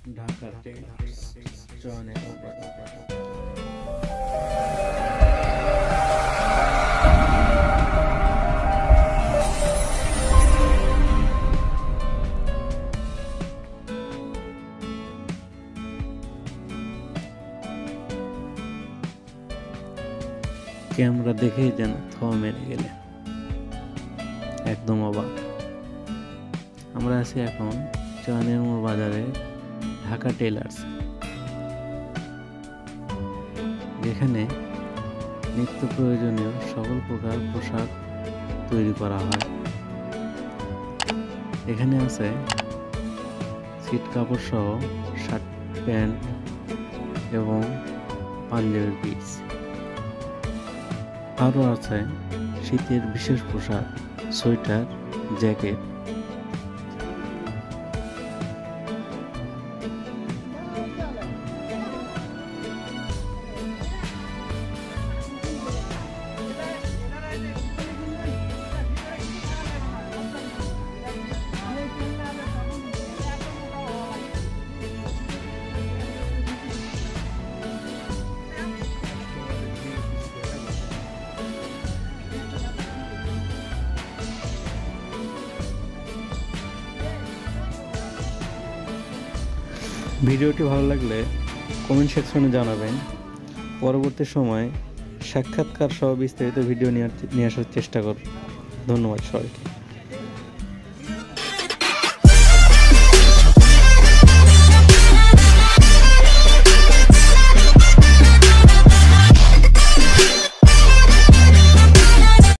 Dhaka tailors চয়নের camera দেখেই যেন থ মেরে গেলে একদম অবাক। আমরা আছি এখন চয়নের মোড় বাজারে ঢাকা টেলার্স, যেখানে নিত্য প্রয়োজনীয় সকল প্রকার পোশাক তৈরি করা হয়। এখানে আছে সিট কাপড় সহ শার্ট, প্যান্ট এবং পাঞ্জাবির পিস। আরও আছে শীতের বিশেষ পোশাক, সোয়েটার, জ্যাকেট। ভিডিওটি ভালো লাগলে কমেন্ট সেকশনে জানাবেন। পরবর্তী সময় সাক্ষাৎকার সহ বিস্তারিত ভিডিও নিয়ে আসার চেষ্টা করব। ধন্যবাদ সবাইকে।